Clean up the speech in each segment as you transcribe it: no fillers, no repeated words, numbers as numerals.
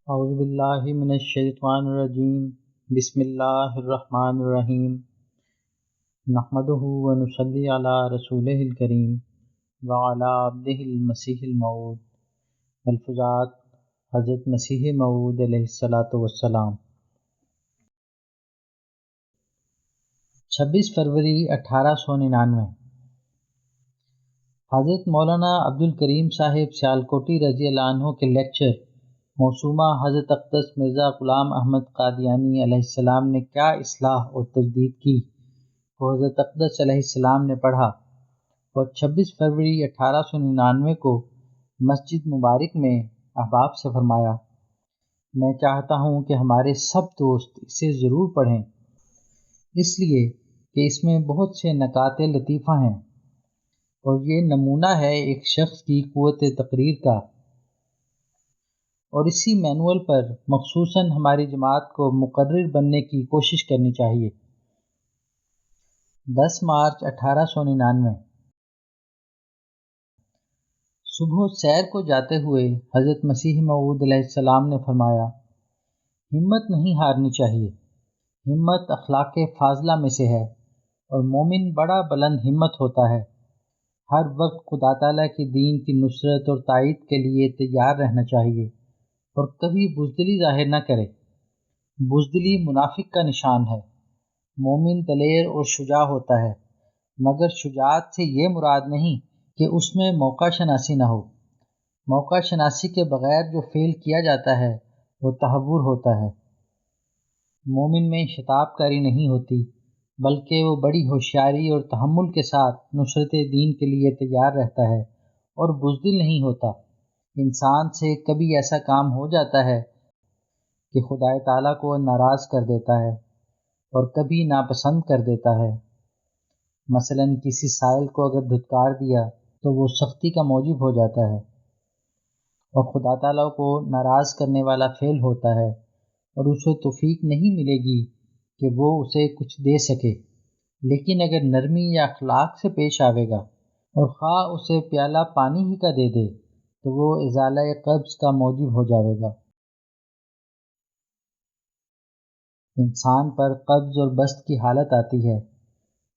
اعوذ باللہ من الشیطان الرجیم بسم اللہ الرحمن الرحیم نحمدہ ونصلی علی رسولہ الکریم وعلی عبدہ المسیح الموعود ملفوظات حضرت مسیح موعود علیہ السلام 26 فروری 1899 حضرت مولانا عبدالکریم صاحب سیالکوٹی رضی اللہ عنہ کے لیکچر موسومہ حضرت اقدس مرزا غلام احمد قادیانی علیہ السلام نے کیا اصلاح اور تجدید کی کو حضرت اقدس علیہ السلام نے پڑھا اور 26 فروری 1899 کو مسجد مبارک میں احباب سے فرمایا، میں چاہتا ہوں کہ ہمارے سب دوست اسے ضرور پڑھیں، اس لیے کہ اس میں بہت سے نکات لطیفہ ہیں اور یہ نمونہ ہے ایک شخص کی قوت تقریر کا، اور اسی مینول پر مخصوصاً ہماری جماعت کو مقرر بننے کی کوشش کرنی چاہیے۔ 10 مارچ 1899 صبح سیر کو جاتے ہوئے حضرت مسیح موعود علیہ السلام نے فرمایا، ہمت نہیں ہارنی چاہیے، ہمت اخلاق فاضلہ میں سے ہے اور مومن بڑا بلند ہمت ہوتا ہے، ہر وقت خدا تعالیٰ کے دین کی نصرت اور تائید کے لیے تیار رہنا چاہیے اور کبھی بزدلی ظاہر نہ کرے۔ بزدلی منافق کا نشان ہے۔ مومن دلیر اور شجاع ہوتا ہے، مگر شجاعت سے یہ مراد نہیں کہ اس میں موقع شناسی نہ ہو۔ موقع شناسی کے بغیر جو فعل کیا جاتا ہے وہ تہور ہوتا ہے۔ مومن میں شتاب کاری نہیں ہوتی، بلکہ وہ بڑی ہوشیاری اور تحمل کے ساتھ نصرت دین کے لیے تیار رہتا ہے اور بزدل نہیں ہوتا۔ انسان سے کبھی ایسا کام ہو جاتا ہے کہ خدا تعالیٰ کو ناراض کر دیتا ہے اور کبھی ناپسند کر دیتا ہے۔ مثلا کسی سائل کو اگر دھتکار دیا تو وہ سختی کا موجب ہو جاتا ہے اور خدا تعالیٰ کو ناراض کرنے والا فعل ہوتا ہے، اور اسے توفیق نہیں ملے گی کہ وہ اسے کچھ دے سکے۔ لیکن اگر نرمی یا اخلاق سے پیش آوے گا اور خواہ اسے پیالہ پانی ہی کا دے دے تو وہ ازالہ قبض کا موجب ہو جاوے گا۔ انسان پر قبض اور بسط کی حالت آتی ہے۔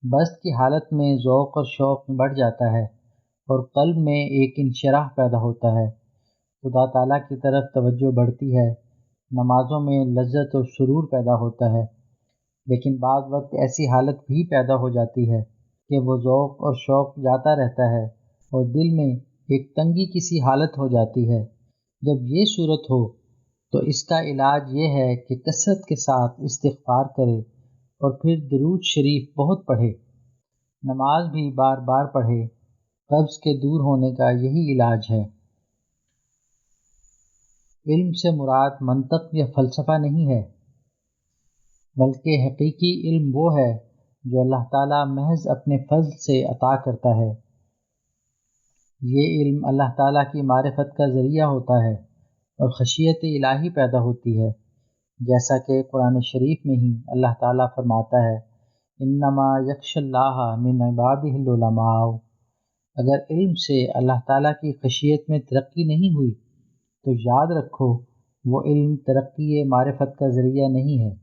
بسط کی حالت میں ذوق اور شوق بڑھ جاتا ہے اور قلب میں ایک انشراح پیدا ہوتا ہے، خدا تعالیٰ کی طرف توجہ بڑھتی ہے، نمازوں میں لذت اور سرور پیدا ہوتا ہے۔ لیکن بعض وقت ایسی حالت بھی پیدا ہو جاتی ہے کہ وہ ذوق اور شوق جاتا رہتا ہے اور دل میں ایک تنگی کی سی حالت ہو جاتی ہے۔ جب یہ صورت ہو تو اس کا علاج یہ ہے کہ کثرت کے ساتھ استغفار کرے اور پھر درود شریف بہت پڑھے، نماز بھی بار بار پڑھے۔ قبض کے دور ہونے کا یہی علاج ہے۔ علم سے مراد منطق یا فلسفہ نہیں ہے، بلکہ حقیقی علم وہ ہے جو اللہ تعالیٰ محض اپنے فضل سے عطا کرتا ہے۔ یہ علم اللہ تعالیٰ کی معرفت کا ذریعہ ہوتا ہے اور خشیت الہی پیدا ہوتی ہے، جیسا کہ قرآن شریف میں ہی اللہ تعالیٰ فرماتا ہے، انما یخشی اللہ من عبادہ العلماء۔ اگر علم سے اللہ تعالیٰ کی خشیت میں ترقی نہیں ہوئی تو یاد رکھو وہ علم ترقی معرفت کا ذریعہ نہیں ہے۔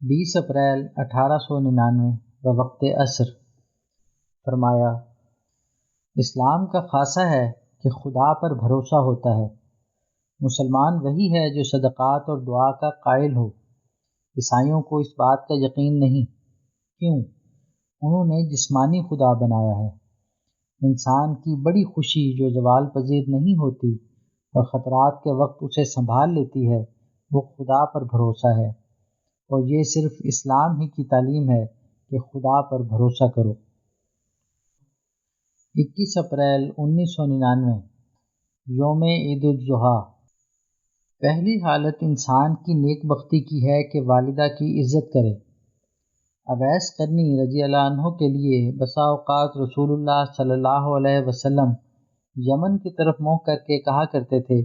20 اپریل 1899 بوقت عصر فرمایا، اسلام کا خاصہ ہے کہ خدا پر بھروسہ ہوتا ہے۔ مسلمان وہی ہے جو صدقات اور دعا کا قائل ہو۔ عیسائیوں کو اس بات کا یقین نہیں، کیوں؟ انہوں نے جسمانی خدا بنایا ہے۔ انسان کی بڑی خوشی جو زوال پذیر نہیں ہوتی اور خطرات کے وقت اسے سنبھال لیتی ہے، وہ خدا پر بھروسہ ہے، اور یہ صرف اسلام ہی کی تعلیم ہے کہ خدا پر بھروسہ کرو۔ 21 اپریل 1999 یوم عید الاضحیٰ۔ پہلی حالت انسان کی نیک بختی کی ہے کہ والدہ کی عزت کرے۔ اویس قرنی رضی اللہ عنہ کے لیے بسا اوقات رسول اللہ صلی اللہ علیہ وسلم یمن کی طرف منہ کر کے کہا کرتے تھے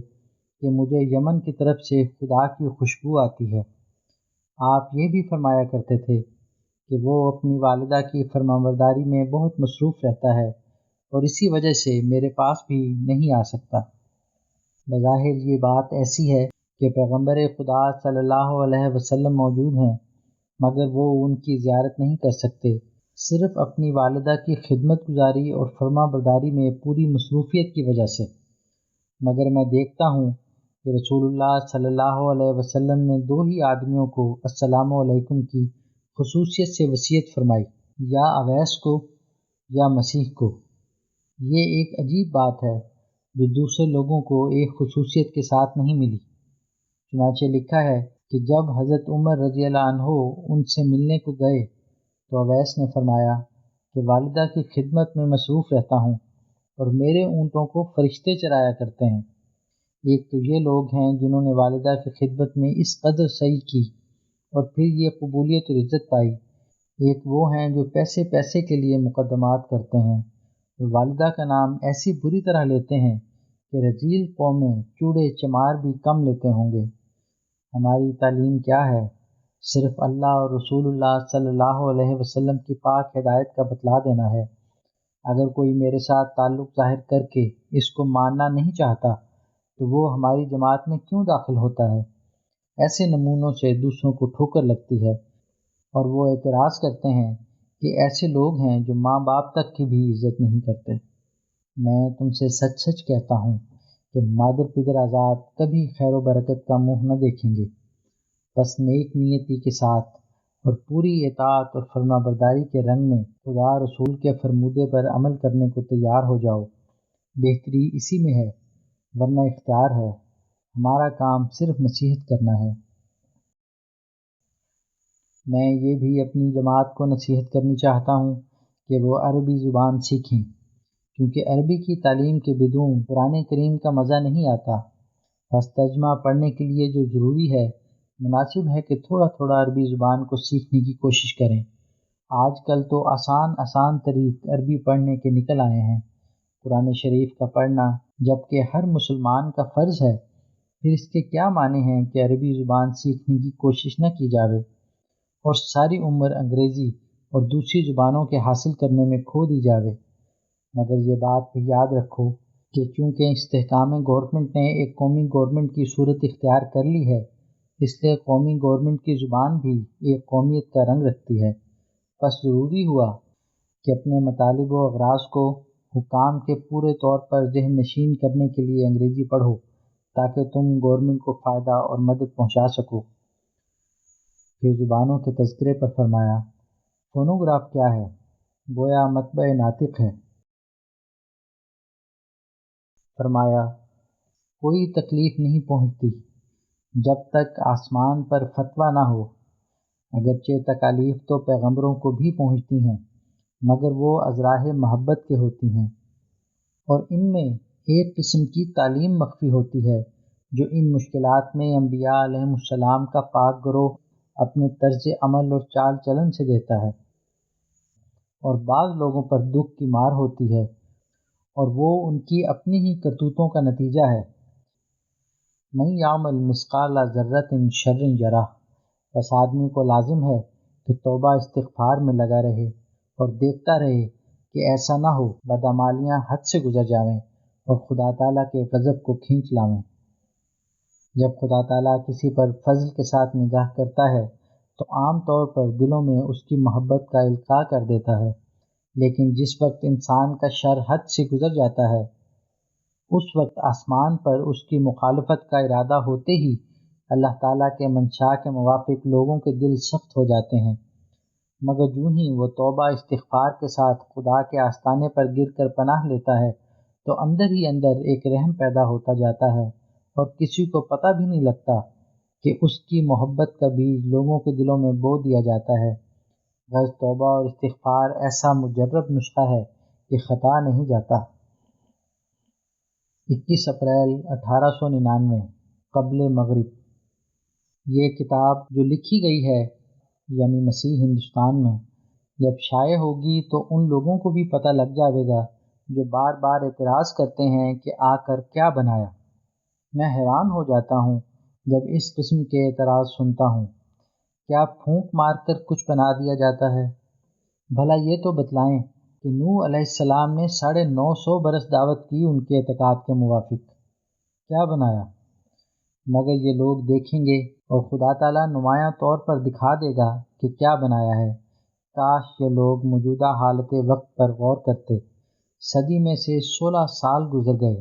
کہ مجھے یمن کی طرف سے خدا کی خوشبو آتی ہے۔ آپ یہ بھی فرمایا کرتے تھے کہ وہ اپنی والدہ کی فرمانبرداری میں بہت مصروف رہتا ہے اور اسی وجہ سے میرے پاس بھی نہیں آ سکتا۔ بظاہر یہ بات ایسی ہے کہ پیغمبر خدا صلی اللہ علیہ وسلم موجود ہیں، مگر وہ ان کی زیارت نہیں کر سکتے، صرف اپنی والدہ کی خدمت گزاری اور فرما برداری میں پوری مصروفیت کی وجہ سے۔ مگر میں دیکھتا ہوں کہ رسول اللہ صلی اللہ علیہ وسلم نے دو ہی آدمیوں کو السلام علیکم کی خصوصیت سے وصیت فرمائی، یا اویس کو یا مسیح کو۔ یہ ایک عجیب بات ہے جو دوسرے لوگوں کو ایک خصوصیت کے ساتھ نہیں ملی۔ چنانچہ لکھا ہے کہ جب حضرت عمر رضی اللہ عنہ ان سے ملنے کو گئے تو اویس نے فرمایا کہ والدہ کی خدمت میں مصروف رہتا ہوں اور میرے اونٹوں کو فرشتے چرایا کرتے ہیں۔ ایک تو یہ لوگ ہیں جنہوں نے والدہ کی خدمت میں اس قدر سعی کی اور پھر یہ قبولیت اور عزت پائی، ایک وہ ہیں جو پیسے پیسے کے لیے مقدمات کرتے ہیں اور والدہ کا نام ایسی بری طرح لیتے ہیں کہ رذیل قومیں چوڑے چمار بھی کم لیتے ہوں گے۔ ہماری تعلیم کیا ہے؟ صرف اللہ اور رسول اللہ صلی اللہ علیہ وسلم کی پاک ہدایت کا بتلا دینا ہے۔ اگر کوئی میرے ساتھ تعلق ظاہر کر کے اس کو ماننا نہیں چاہتا تو وہ ہماری جماعت میں کیوں داخل ہوتا ہے؟ ایسے نمونوں سے دوسروں کو ٹھوکر لگتی ہے اور وہ اعتراض کرتے ہیں کہ ایسے لوگ ہیں جو ماں باپ تک کی بھی عزت نہیں کرتے۔ میں تم سے سچ سچ کہتا ہوں کہ مادر پدر آزاد کبھی خیر و برکت کا منہ نہ دیکھیں گے۔ بس نیک نیتی کے ساتھ اور پوری اطاعت اور فرما برداری کے رنگ میں خدا رسول کے فرمودے پر عمل کرنے کو تیار ہو جاؤ۔ بہتری اسی میں ہے، ورنہ اختیار ہے۔ ہمارا کام صرف نصیحت کرنا ہے۔ میں یہ بھی اپنی جماعت کو نصیحت کرنی چاہتا ہوں کہ وہ عربی زبان سیکھیں، کیونکہ عربی کی تعلیم کے بدون قرآن کریم کا مزہ نہیں آتا۔ بس ترجمہ پڑھنے کے لیے جو ضروری ہے، مناسب ہے کہ تھوڑا تھوڑا عربی زبان کو سیکھنے کی کوشش کریں۔ آج کل تو آسان طریق عربی پڑھنے کے نکل آئے ہیں۔ قرآن شریف کا پڑھنا جبکہ ہر مسلمان کا فرض ہے، پھر اس کے کیا معنی ہیں کہ عربی زبان سیکھنے کی کوشش نہ کی جاوے اور ساری عمر انگریزی اور دوسری زبانوں کے حاصل کرنے میں کھو دی جاوے؟ مگر یہ بات بھی یاد رکھو کہ چونکہ استحکام گورنمنٹ نے ایک قومی گورنمنٹ کی صورت اختیار کر لی ہے، اس لیے قومی گورنمنٹ کی زبان بھی ایک قومیت کا رنگ رکھتی ہے۔ بس ضروری ہوا کہ اپنے مطالب و اغراض کو حکام کے پورے طور پر ذہن نشین کرنے کے لیے انگریزی پڑھو، تاکہ تم گورنمنٹ کو فائدہ اور مدد پہنچا سکو۔ پھر زبانوں کے تذکرے پر فرمایا، فونوگراف کیا ہے؟ گویا مطبع ناطق ہے۔ فرمایا، کوئی تکلیف نہیں پہنچتی جب تک آسمان پر فتویٰ نہ ہو، اگرچہ تکالیف تو پیغمبروں کو بھی پہنچتی ہیں، مگر وہ از راہ محبت کے ہوتی ہیں، اور ان میں ایک قسم کی تعلیم مخفی ہوتی ہے جو ان مشکلات میں انبیاء علیہم السلام کا پاک گروہ اپنے طرز عمل اور چال چلن سے دیتا ہے، اور بعض لوگوں پر دکھ کی مار ہوتی ہے، اور وہ ان کی اپنی ہی کرتوتوں کا نتیجہ ہے۔ من یعمل مثقال ذرۃ شر یرہ۔ بس آدمی کو لازم ہے کہ توبہ استغفار میں لگا رہے اور دیکھتا رہے کہ ایسا نہ ہو بدعمالیاں حد سے گزر جاویں اور خدا تعالیٰ کے غضب کو کھینچ لاویں۔ جب خدا تعالیٰ کسی پر فضل کے ساتھ نگاہ کرتا ہے تو عام طور پر دلوں میں اس کی محبت کا القاء کر دیتا ہے، لیکن جس وقت انسان کا شر حد سے گزر جاتا ہے، اس وقت آسمان پر اس کی مخالفت کا ارادہ ہوتے ہی اللہ تعالیٰ کے منشاء کے موافق لوگوں کے دل سخت ہو جاتے ہیں، مگر جو ہی وہ توبہ استغفار کے ساتھ خدا کے آستانے پر گر کر پناہ لیتا ہے تو اندر ہی اندر ایک رحم پیدا ہوتا جاتا ہے، اور کسی کو پتہ بھی نہیں لگتا کہ اس کی محبت کا بیج لوگوں کے دلوں میں بو دیا جاتا ہے۔ غرض توبہ اور استغفار ایسا مجرب نسخہ ہے کہ خطا نہیں جاتا۔ 21 اپریل 1899 قبل مغرب۔ یہ کتاب جو لکھی گئی ہے، یعنی مسیح ہندوستان میں، جب شائع ہوگی تو ان لوگوں کو بھی پتہ لگ جاوے گا جو بار بار اعتراض کرتے ہیں کہ آ کر کیا بنایا۔ میں حیران ہو جاتا ہوں جب اس قسم کے اعتراض سنتا ہوں۔ کیا پھونک مار کر کچھ بنا دیا جاتا ہے؟ بھلا یہ تو بتلائیں کہ نوح علیہ السلام نے 950 برس دعوت کی ان کے اعتقاد کے موافق، کیا بنایا؟ مگر یہ لوگ دیکھیں گے اور خدا تعالیٰ نمایاں طور پر دکھا دے گا کہ کیا بنایا ہے۔ کاش یہ لوگ موجودہ حالت وقت پر غور کرتے۔ صدی میں سے 16 سال گزر گئے،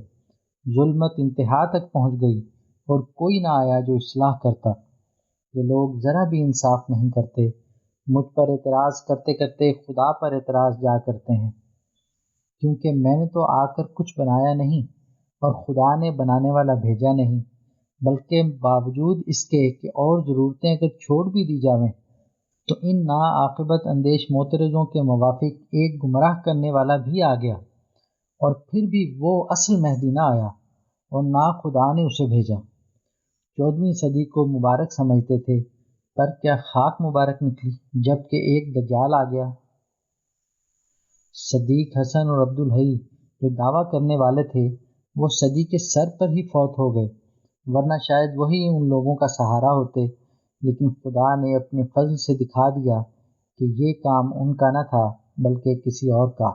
ظلمت انتہا تک پہنچ گئی اور کوئی نہ آیا جو اصلاح کرتا۔ یہ لوگ ذرا بھی انصاف نہیں کرتے، مجھ پر اعتراض کرتے کرتے خدا پر اعتراض جا کرتے ہیں، کیونکہ میں نے تو آ کر کچھ بنایا نہیں اور خدا نے بنانے والا بھیجا نہیں، بلکہ باوجود اس کے کہ اور ضرورتیں اگر چھوڑ بھی دی جاویں تو ان ناعاقبت اندیش معترضوں کے موافق ایک گمراہ کرنے والا بھی آ گیا، اور پھر بھی وہ اصل مہدی نہ آیا اور نہ خدا نے اسے بھیجا۔ 14ویں صدی کو مبارک سمجھتے تھے، پر کیا خاک مبارک نکلی جب کہ ایک دجال آ گیا۔ صدیق حسن اور عبدالحی جو دعویٰ کرنے والے تھے وہ صدی کے سر پر ہی فوت ہو گئے، ورنہ شاید وہی ان لوگوں کا سہارا ہوتے، لیکن خدا نے اپنے فضل سے دکھا دیا کہ یہ کام ان کا نہ تھا بلکہ کسی اور کا۔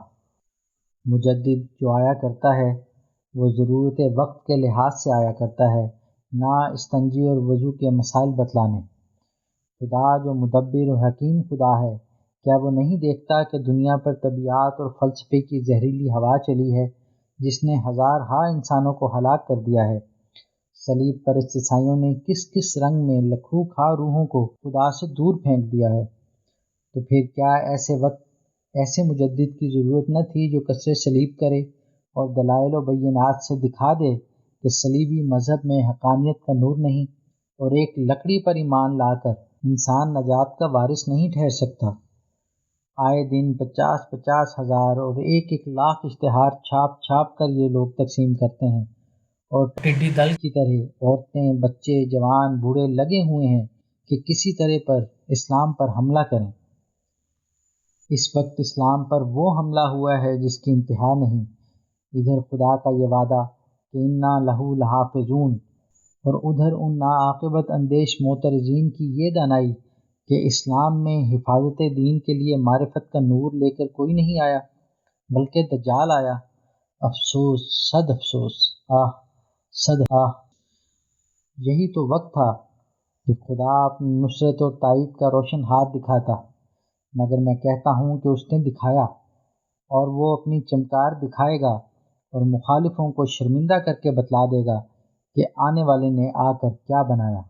مجدد جو آیا کرتا ہے وہ ضرورت وقت کے لحاظ سے آیا کرتا ہے، نہ استنجی اور وضو کے مسائل بتلانے۔ خدا جو مدبر اور حکیم خدا ہے، کیا وہ نہیں دیکھتا کہ دنیا پر طبیعت اور فلسفے کی زہریلی ہوا چلی ہے جس نے ہزارہا انسانوں کو ہلاک کر دیا ہے؟ صلیب پرست عیسائیوں نے کس کس رنگ میں لکھوں کھا روحوں کو خدا سے دور پھینک دیا ہے۔ تو پھر کیا ایسے وقت ایسے مجدد کی ضرورت نہ تھی جو کسر صلیب کرے اور دلائل و بینات سے دکھا دے کہ صلیبی مذہب میں حقانیت کا نور نہیں، اور ایک لکڑی پر ایمان لا کر انسان نجات کا وارث نہیں ٹھہر سکتا۔ آئے دن 50-50 ہزار اور 1-1 لاکھ اشتہار چھاپ چھاپ کر یہ لوگ تقسیم کرتے ہیں، اور ٹڈی دل کی طرح عورتیں، بچے، جوان، بوڑھے لگے ہوئے ہیں کہ کسی طرح پر اسلام پر حملہ کریں۔ اس وقت اسلام پر وہ حملہ ہوا ہے جس کی انتہا نہیں۔ ادھر خدا کا یہ وعدہ کہ انا لہو لحافظون، اور ادھر ان ناعاقبت اندیش معترضین کی یہ دانائی کہ اسلام میں حفاظت دین کے لیے معرفت کا نور لے کر کوئی نہیں آیا بلکہ دجال آیا۔ افسوس، صد افسوس، آہ صد آہ۔ یہی تو وقت تھا کہ خدا اپنی نصرت اور تائید کا روشن ہاتھ دکھاتا، مگر میں کہتا ہوں کہ اس نے دکھایا، اور وہ اپنی چمکار دکھائے گا اور مخالفوں کو شرمندہ کر کے بتلا دے گا کہ آنے والے نے آ کر کیا بنایا۔